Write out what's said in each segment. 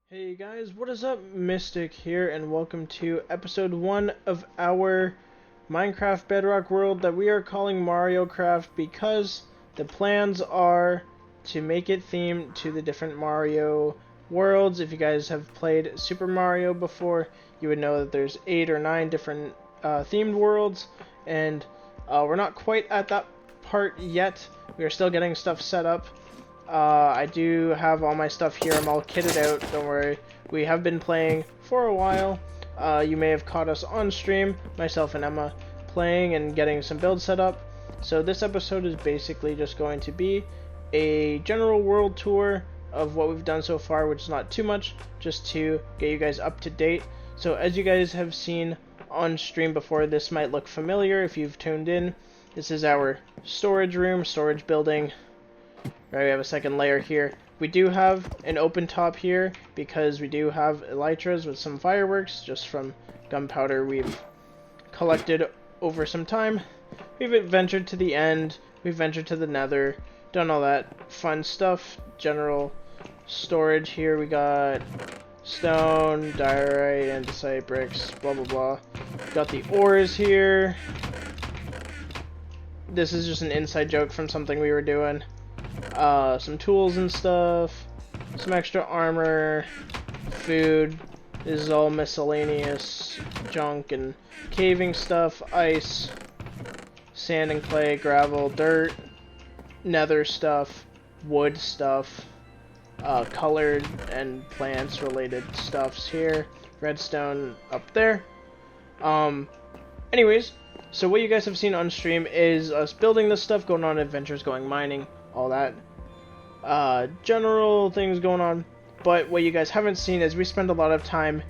Hey guys, what is up? Mystic here, and welcome to episode 1 of our Minecraft Bedrock world that we are calling MarioCraft because the plans are to make it themed to the different Mario worlds. If you guys have played Super Mario before, you would know that there's 8 or 9 different themed worlds, and we're not quite at that part yet. We are still getting stuff set up. I do have all my stuff here. I'm all kitted out. Don't worry. We have been playing for a while. You may have caught us on stream, myself and Emma, playing and getting some builds set up. So this episode is basically just going to be a general world tour of what we've done so far, which is not too much, just to get you guys up to date. So as you guys have seen on stream before, this might look familiar if you've tuned in. This is our storage room, storage building. Right, we have a second layer here. We do have an open top here because we do have elytras with some fireworks just from gunpowder we've collected over some time. We've ventured to the end, we've ventured to the nether, done all that fun stuff. General storage here, we got stone, diorite, andesite, bricks, blah blah blah. Got the ores here. This is just an inside joke from something we were doing. Some tools and stuff, some extra armor, food. This is all miscellaneous junk and caving stuff, ice, sand and clay, gravel, dirt, nether stuff, wood stuff, colored and plants related stuffs here, redstone up there. Anyways, so what you guys have seen on stream is us building this stuff, going on adventures, going mining, all that general things going on. But what you guys haven't seen is we spend a lot of time,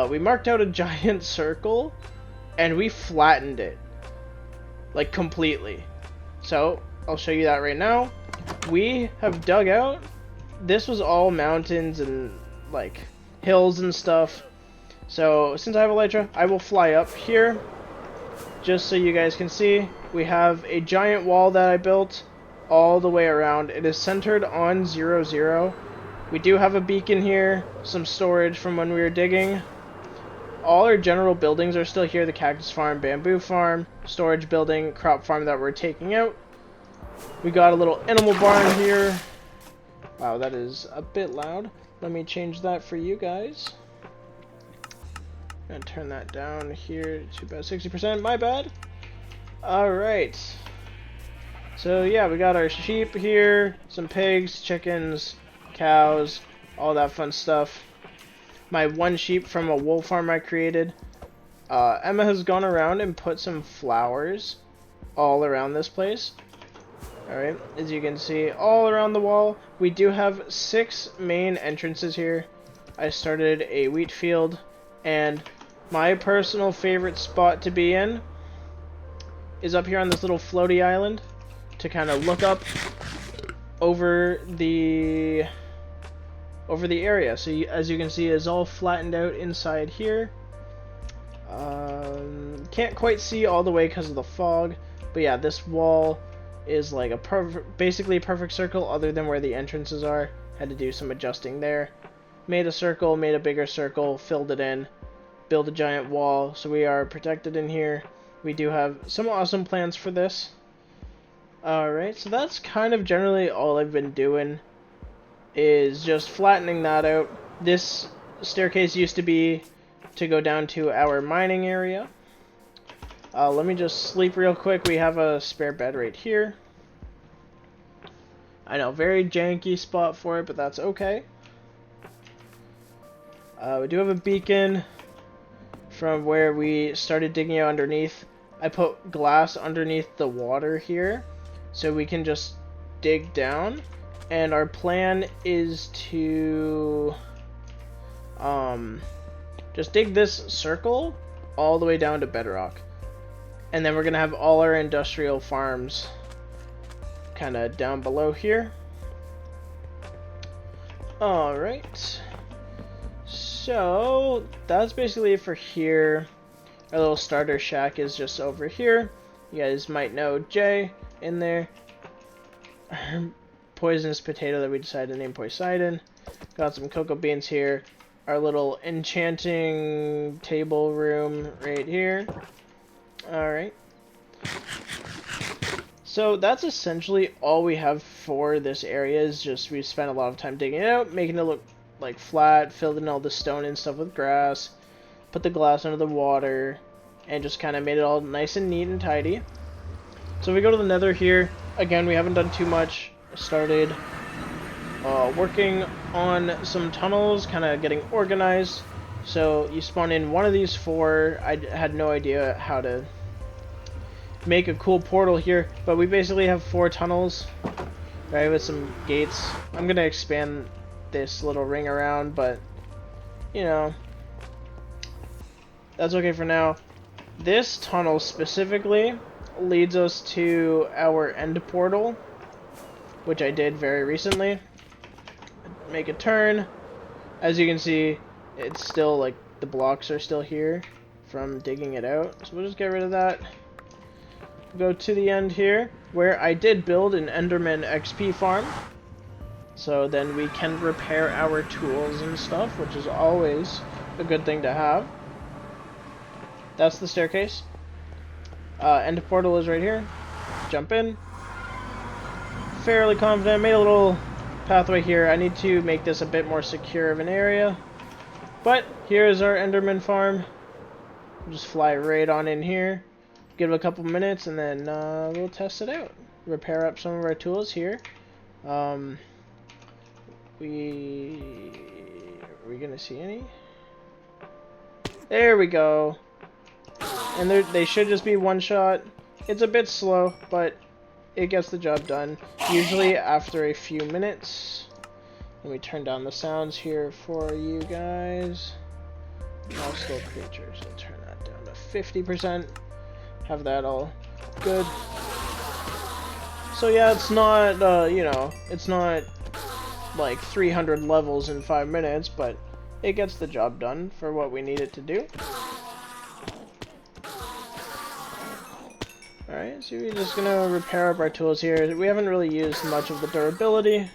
we marked out a giant circle and we flattened it like completely. So I'll show you that right now. We have dug out, this was all mountains and like hills and stuff. So since I have elytra, I will fly up here just so you guys can see. We have a giant wall that I built all the way around. It is centered on 0, 0. We do have a beacon here, some storage from when we were digging. All our general buildings are still here. The cactus farm, bamboo farm, storage building, crop farm that we're taking out. We got a little animal barn here. Wow, that is a bit loud. Let me change that for you guys. And turn that down here to about 60%. My bad. Alright. So yeah, we got our sheep here, some pigs, chickens, cows, all that fun stuff. My one sheep from a wool farm I created. Emma has gone around and put some flowers all around this place. Alright, as you can see, all around the wall. We do have 6 main entrances here. I started a wheat field, and my personal favorite spot to be in is up here on this little floaty island, to kind of look up over the area. So as you can see, it's all flattened out inside here. Can't quite see all the way because of the fog, but yeah, this wall is like a basically a perfect circle other than where the entrances are. Had to do some adjusting there. Made a circle, made a bigger circle, filled it in, build a giant wall, so we are protected in here. We do have some awesome plans for this. Alright, so that's kind of generally all I've been doing, is just flattening that out. This staircase used to be to go down to our mining area. Let me just sleep real quick. We have a spare bed right here. I know, very janky spot for it, but that's okay. We do have a beacon from where we started digging out underneath. I put glass underneath the water here, so we can just dig down, and our plan is to just dig this circle all the way down to bedrock, and then we're gonna have all our industrial farms kind of down below here. Alright, so that's basically it for here. Our little starter shack is just over here. You guys might know Jay in there. Poisonous potato that we decided to name Poseidon. Got some cocoa beans here. Our little enchanting table room right here. Alright. So that's essentially all we have for this area, is just we spent a lot of time digging it out, making it look like flat, filled in all the stone and stuff with grass, put the glass under the water, and just kind of made it all nice and neat and tidy. So we go to the nether here. Again, we haven't done too much. Started working on some tunnels, kind of getting organized. So you spawn in one of these four. I had no idea how to make a cool portal here, but we basically have 4 tunnels, right, with some gates. I'm gonna expand this little ring around, but you know, that's okay for now. This tunnel specifically leads us to our end portal, which I did very recently. Make a turn. As you can see, it's still like the blocks are still here from digging it out, so we'll just get rid of that. Go to the end here, where I did build an Enderman XP farm, so then we can repair our tools and stuff, which is always a good thing to have. That's the staircase. End portal is right here. Jump in. Fairly confident. Made a little pathway here. I need to make this a bit more secure of an area, but here's our Enderman farm. We'll just fly right on in here. Give it a couple minutes, and then we'll test it out. Repair up some of our tools here. Are we gonna see any? There we go. And they should just be one shot. It's a bit slow, but it gets the job done. Usually after a few minutes. Let me turn down the sounds here for you guys. Hostile creatures. I'll turn that down to 50%. Have that all good. So yeah, it's not, you know, it's not like 300 levels in 5 minutes, but it gets the job done for what we need it to do. Alright, so we're just gonna repair up our tools here. We haven't really used much of the durability,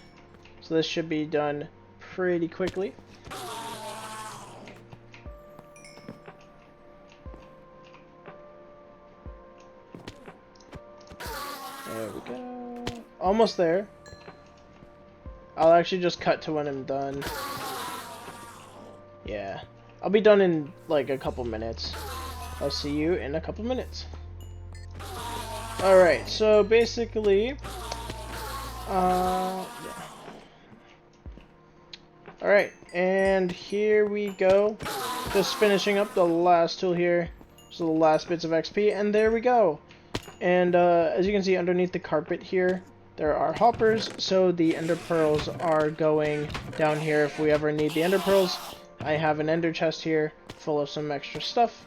so this should be done pretty quickly. There we go. Almost there. I'll actually just cut to when I'm done. Yeah. I'll be done in like a couple minutes. I'll see you in a couple minutes. Alright, so basically, yeah. Alright, and here we go. Just finishing up the last tool here. So the last bits of XP, and there we go. And as you can see underneath the carpet here, there are hoppers, so the ender pearls are going down here if we ever need the ender pearls. I have an ender chest here full of some extra stuff.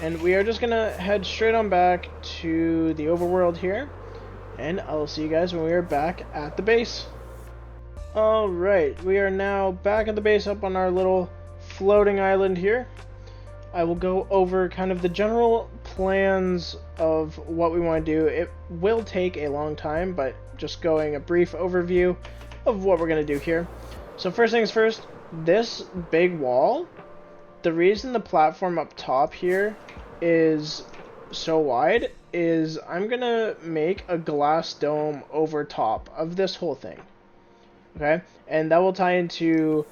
And we are just gonna head straight on back to the overworld here, and I'll see you guys when we are back at the base. Alright, we are now back at the base up on our little floating island here. I will go over kind of the general plans of what we want to do. It will take a long time, but just going a brief overview of what we're going to do here. So first things first, this big wall, the reason the platform up top here is so wide is I'm going to make a glass dome over top of this whole thing. Okay? And that will tie into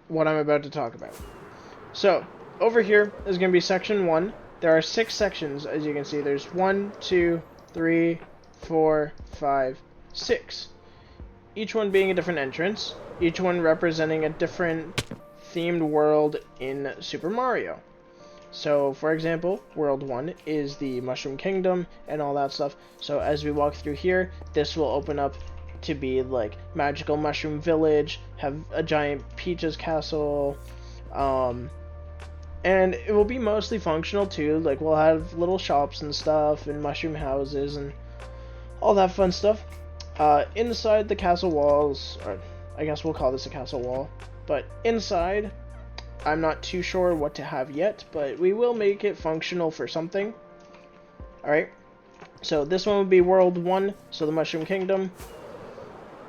what I'm about to talk about. So, over here is going to be section 1. There are 6 sections, as you can see. There's 1, 2, 3, 4, 5, 6. Each one being a different entrance. Each one representing a different themed world in Super Mario. So, for example, World 1 is the Mushroom Kingdom and all that stuff. So, as we walk through here, this will open up to be like Magical Mushroom Village, have a giant Peach's Castle, and it will be mostly functional too. Like, we'll have little shops and stuff and mushroom houses and all that fun stuff. Inside the castle walls, or I guess we'll call this a castle wall, but inside, I'm not too sure what to have yet, but we will make it functional for something. Alright, so this one would be World 1, so the Mushroom Kingdom.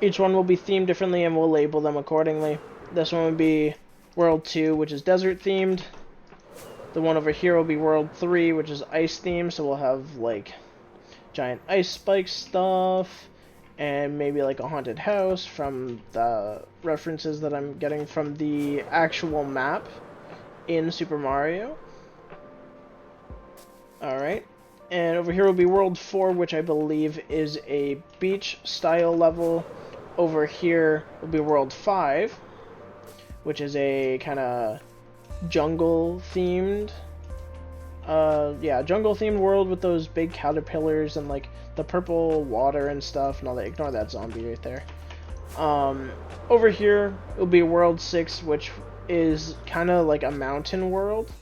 Each one will be themed differently, and we'll label them accordingly. This one would be World 2, which is desert themed. The one over here will be World 3, which is ice themed, so we'll have like giant ice spike stuff, and maybe like a haunted house from the references that I'm getting from the actual map in Super Mario. Alright, and over here will be World 4, which I believe is a beach style level. Over here will be World 5, which is a kind of jungle themed jungle themed world with those big caterpillars and like the purple water and stuff and all that. Ignore that zombie right there. Over here will be World 6, which is kind of like a mountain world.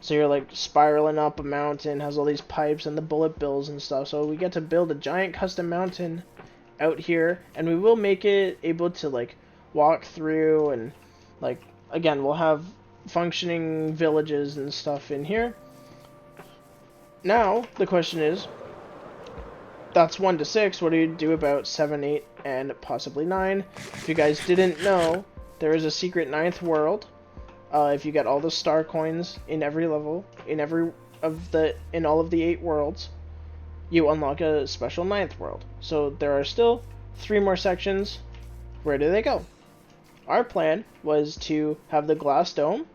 So you're like spiraling up a mountain, has all these pipes and the bullet bills and stuff. So we get to build a giant custom mountain out here, and we will make it able to like walk through, and like again we'll have functioning villages and stuff in here. Now the question is, that's 1 to 6. What do you do about 7, 8, and possibly 9? If you guys didn't know, there is a secret 9th world. If you get all the star coins in every level, in all of the 8 worlds, you unlock a special 9th world. So there are still 3 more sections. Where do they go? Our plan was to have the glass dome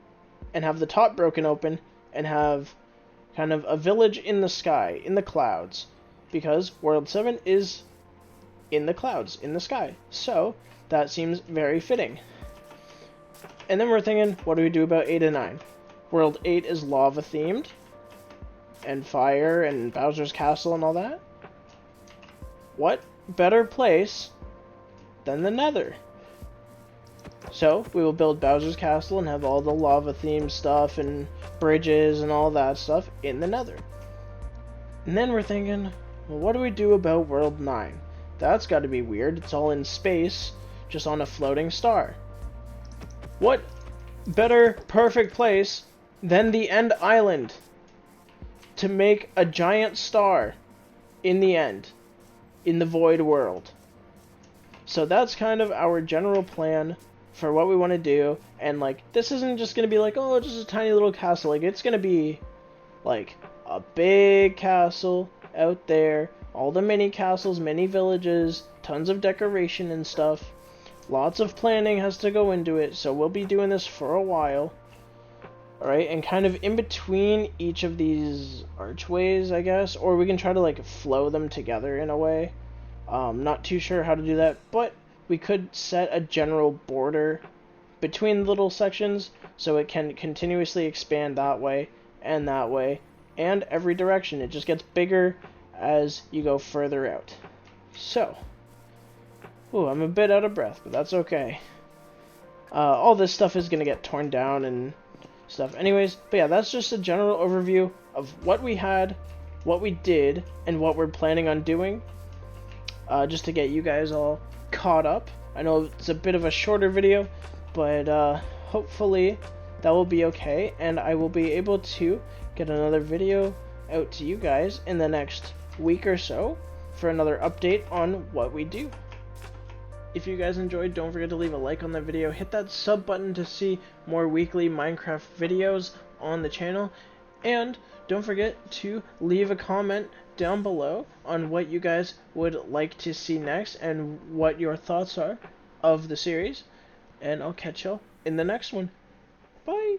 and have the top broken open and have kind of a village in the sky, in the clouds, because World 7 is in the clouds, in the sky. So that seems very fitting. And then we're thinking, what do we do about 8 and 9? World 8 is lava themed, and fire, and Bowser's Castle, and all that. What better place than the Nether? So we will build Bowser's Castle and have all the lava themed stuff and bridges and all that stuff in the Nether. And then we're thinking, well, what do we do about World 9? That's got to be weird. It's all in space, just on a floating star. What better perfect place than the End Island to make a giant star in the end, in the void world? So that's kind of our general plan for what we want to do. And like, this isn't just going to be like, oh, just a tiny little castle. Like, it's going to be like a big castle out there, all the mini castles, mini villages, tons of decoration and stuff. Lots of planning has to go into it, so we'll be doing this for a while. Alright, and kind of in between each of these archways, I guess, or we can try to like flow them together in a way. Not too sure how to do that, but we could set a general border between little sections so it can continuously expand that way, and every direction. It just gets bigger as you go further out. So, ooh, I'm a bit out of breath, but that's okay. All this stuff is going to get torn down and stuff anyways. But yeah, that's just a general overview of what we had, what we did, and what we're planning on doing. Just to get you guys all caught up. I know it's a bit of a shorter video, but hopefully that will be okay, and I will be able to get another video out to you guys in the next week or so for another update on what we do. If you guys enjoyed, don't forget to leave a like on the video, hit that sub button to see more weekly Minecraft videos on the channel, and don't forget to leave a comment down below on what you guys would like to see next and what your thoughts are of the series, and I'll catch y'all in the next one. Bye!